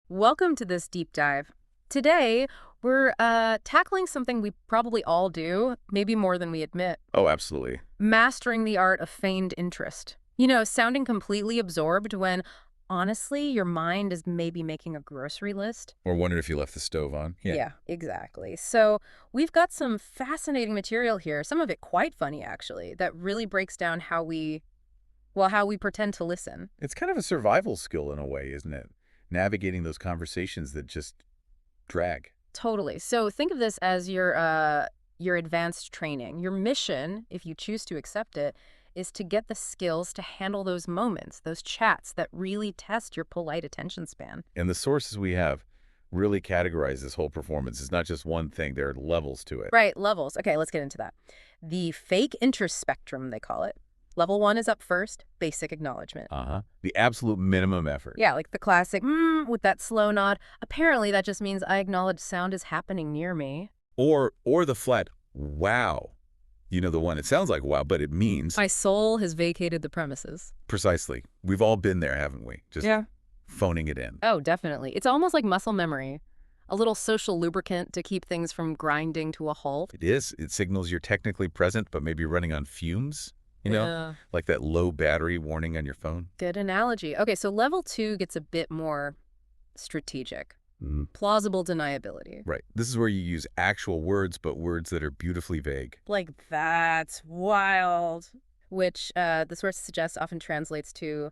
Welcome to this deep dive. Today, we're tackling something we probably all do, maybe more than we admit: Oh, absolutely. mastering the art of feigned interest. You know, sounding completely absorbed when, honestly, your mind is maybe making a grocery list. Or wondering if you left the stove on. Yeah. Yeah, exactly. So, we've got some fascinating material here, some of it quite funny, actually, that really breaks down how we pretend to listen. It's kind of a survival skill in a way, isn't it? Navigating those conversations that just drag. Totally. So think of this as your advanced training. Your mission, if you choose to accept it, is to get the skills to handle those moments, those chats that really test your polite attention span. And the sources we have really categorize this whole performance. It's not just one thing. There are levels to it. Right, levels. Okay, let's get into that. The fake interest spectrum, they call it. Level 1 is up first, basic acknowledgement. Uh-huh. The absolute minimum effort. Yeah, like the classic with that slow nod. Apparently that just means I acknowledge sound is happening near me. Or the flat, wow. You know the one, it sounds like wow, but it means My soul has vacated the premises. precisely. We've all been there, haven't we? Just Yeah. phoning it in. Oh, definitely. It's almost like muscle memory, a little social lubricant to keep things from grinding to a halt. It is. It signals you're technically present, but maybe running on fumes, Yeah. like that low battery warning on your phone. Good analogy. Okay, so level 2 gets a bit more strategic. Mhm. Plausible deniability. Right. This is where you use actual words, but words that are beautifully vague. Like, that's wild. Which the source suggests often translates to,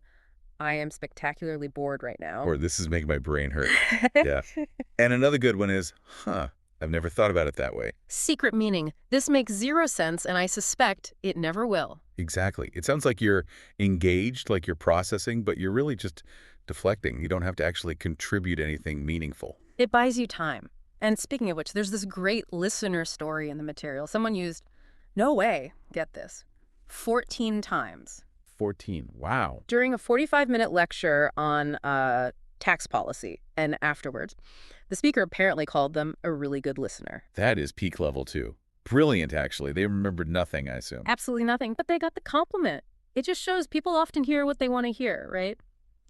I am spectacularly bored right now. Or this is making my brain hurt. Yeah. And another good one is, I've never thought about it that way. Secret meaning. This makes zero sense, and I suspect it never will. Exactly. It sounds like you're engaged, like you're processing, but you're really just deflecting. You don't have to actually contribute anything meaningful. It buys you time. And speaking of which, there's this great listener story in the material. Someone used, no way, get this, 14 times 14. Wow. during a 45-minute lecture on tax policy. And afterwards, the speaker apparently called them a really good listener. That is peak level too. Brilliant, actually. They remembered nothing, I assume. Absolutely nothing, but they got the compliment. It just shows people often hear what they want to hear, right?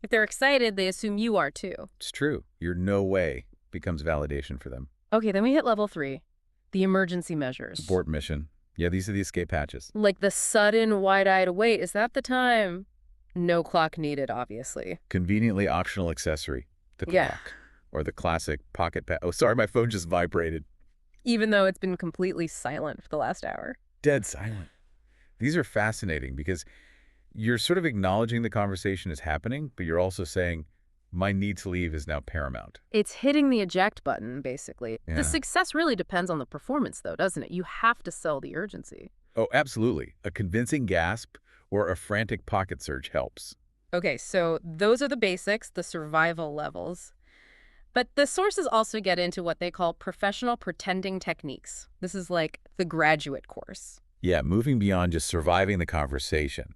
If they're excited, they assume you are too. It's true. Your no way becomes validation for them. Okay, then we hit level 3, the emergency measures. Abort mission. Yeah, these are the escape hatches. Like the sudden wide-eyed wait, is that the time? No clock needed, obviously. Conveniently optional accessory. The Yeah. clock. Or the classic pocket pad. Oh, sorry, my phone just vibrated. Even though it's been completely silent for the last hour. Dead silent. These are fascinating because you're sort of acknowledging the conversation is happening, but you're also saying, my need to leave is now paramount. It's hitting the eject button, basically. Yeah. The success really depends on the performance, though, doesn't it? You have to sell the urgency. Oh, absolutely. A convincing gasp or a frantic pocket search helps. Okay, so those are the basics, the survival levels. But the sources also get into what they call professional pretending techniques. This is like the graduate course. Yeah, moving beyond just surviving the conversation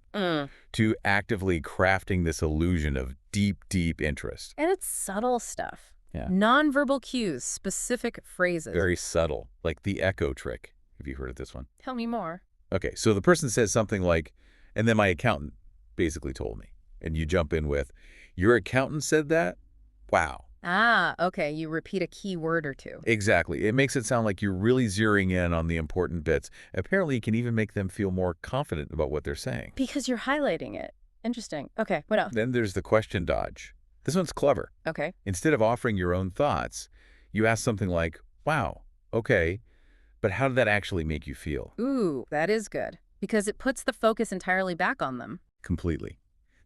to actively crafting this illusion of deep, deep interest. And it's subtle stuff. Yeah. Nonverbal cues, specific phrases. Very subtle, like the echo trick. Have you heard of this one? Tell me more. Okay, so the person says something like, and then my accountant basically told me. And you jump in with, your accountant said that? Wow. Ah, okay. You repeat a key word or two. Exactly. It makes it sound like you're really zeroing in on the important bits. Apparently, it can even make them feel more confident about what they're saying. Because you're highlighting it. Interesting. Okay, what else? Then there's the question dodge. This one's clever. Okay. Instead of offering your own thoughts, you ask something like, wow, okay, but how did that actually make you feel? Ooh, that is good. Because it puts the focus entirely back on them. Completely.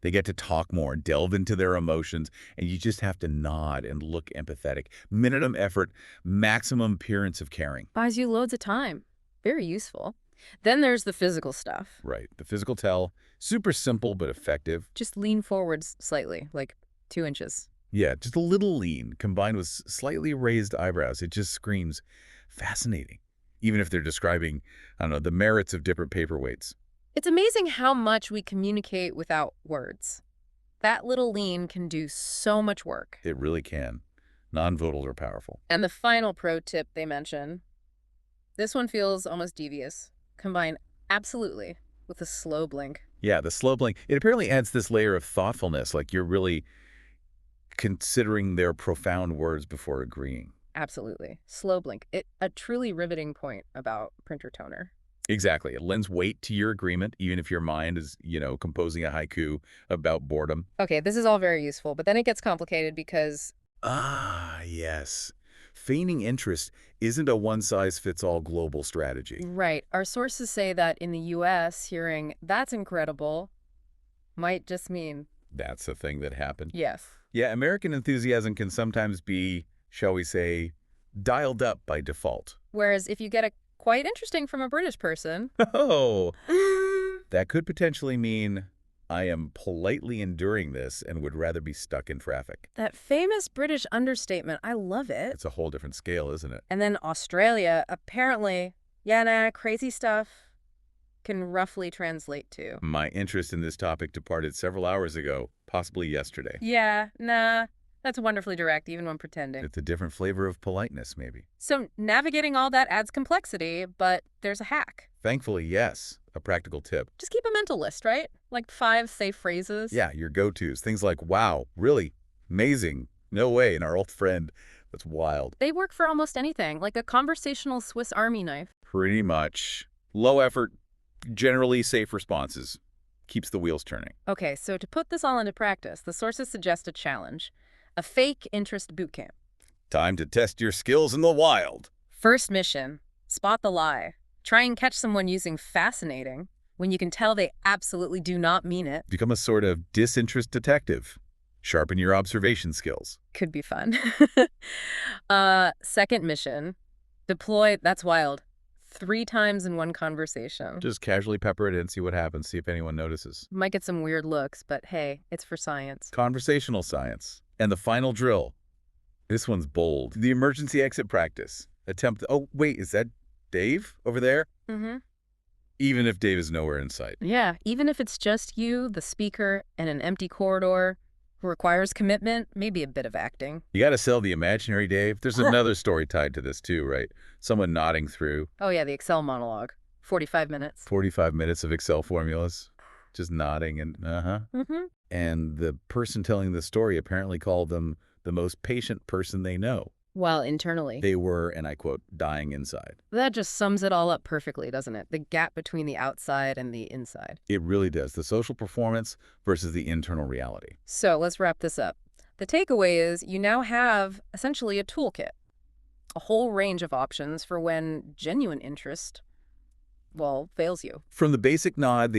They get to talk more, delve into their emotions, and you just have to nod and look empathetic. Minimum effort, maximum appearance of caring. Buys you loads of time. Very useful. Then there's the physical stuff. Right. The physical tell, super simple but effective. Just lean forwards slightly, like 2 inches. Yeah, just a little lean combined with slightly raised eyebrows. It just screams fascinating. Even if they're describing, I don't know, the merits of different paperweights. It's amazing how much we communicate without words. That little lean can do so much work. It really can. Non-vocals are powerful. And the final pro tip they mention, this one feels almost devious. Combine absolutely with a slow blink. Yeah, the slow blink. It apparently adds this layer of thoughtfulness, like you're really considering their profound words before agreeing. Absolutely. Slow blink. A truly riveting point about printer toner. Exactly. It lends weight to your agreement, even if your mind is, composing a haiku about boredom. Okay, this is all very useful, but then it gets complicated because, Ah, yes. Feigning interest isn't a one-size-fits-all global strategy. right, our sources say that in the US, hearing "that's incredible" might just mean That's a thing that happened. yes. Yeah, American enthusiasm can sometimes be, shall we say, dialed up by default. Whereas if you get a quite interesting from a British person, Oh, that could potentially mean I am politely enduring this and would rather be stuck in traffic. that famous British understatement, I love it. It's a whole different scale, isn't it? And then Australia, apparently, yeah, nah, crazy stuff can roughly translate to. My interest in this topic departed several hours ago, possibly yesterday. Yeah, nah, that's wonderfully direct, even when pretending. It's a different flavor of politeness, maybe. So navigating all that adds complexity, but there's a hack. Thankfully, yes. A practical tip. Just keep a mental list, right? Like 5 safe phrases. Yeah, your go-tos. Things like, wow, really, amazing, no way, and our old friend. That's wild. They work for almost anything, like a conversational Swiss Army knife. Pretty much. Low effort, generally safe responses. Keeps the wheels turning. Okay, so to put this all into practice, the sources suggest a challenge. A fake interest boot camp. Time to test your skills in the wild. First mission, spot the lie. Try and catch someone using fascinating when you can tell they absolutely do not mean it. Become a sort of disinterest detective. Sharpen your observation skills. Could be fun. Second mission, deploy, that's wild, 3 times in one conversation. Just casually pepper it in, see what happens, see if anyone notices. Might get some weird looks, but hey, it's for science. Conversational science. And the final drill. This one's bold. The emergency exit practice. Attempt. Oh, wait, is that Dave over there? Mm-hmm. Even if Dave is nowhere in sight. Yeah, even if it's just you, the speaker, and an empty corridor, requires commitment, maybe a bit of acting. You got to sell the imaginary Dave. There's another story tied to this too, right? Someone nodding through. Oh yeah, the Excel monologue. 45 minutes. 45 minutes of Excel formulas. Just nodding and Mm-hmm. And the person telling the story apparently called them the most patient person they know. While internally. They were, and I quote, dying inside. That just sums it all up perfectly, doesn't it? The gap between the outside and the inside. It really does. The social performance versus the internal reality. So let's wrap this up. The takeaway is you now have essentially a toolkit, a whole range of options for when genuine interest, well, fails you. From the basic nod,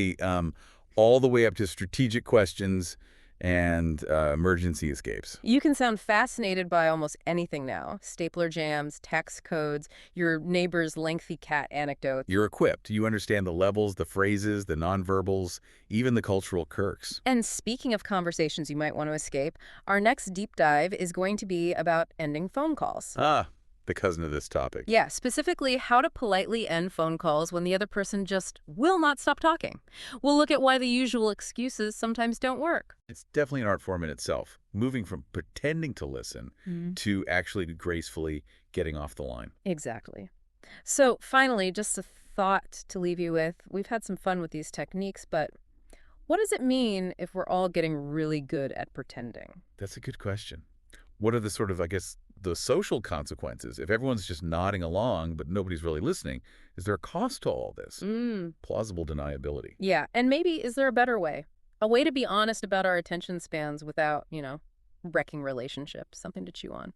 all the way up to strategic questions and emergency escapes. You can sound fascinated by almost anything now. Stapler jams, text codes, your neighbor's lengthy cat anecdotes. You're equipped. You understand the levels, the phrases, the nonverbals, even the cultural quirks. And speaking of conversations you might want to escape, our next deep dive is going to be about ending phone calls. Ah, the cousin of this topic. Yeah, specifically how to politely end phone calls when the other person just will not stop talking. We'll look at why the usual excuses sometimes don't work. It's definitely an art form in itself, moving from pretending to listen to actually gracefully getting off the line. Exactly. So finally, just a thought to leave you with. We've had some fun with these techniques, but what does it mean if we're all getting really good at pretending? That's a good question. What are the sort of, I guess, the social consequences? If everyone's just nodding along, but nobody's really listening, is there a cost to all this? Plausible deniability. Yeah, and maybe is there a better way? A way to be honest about our attention spans without, wrecking relationships. Something to chew on.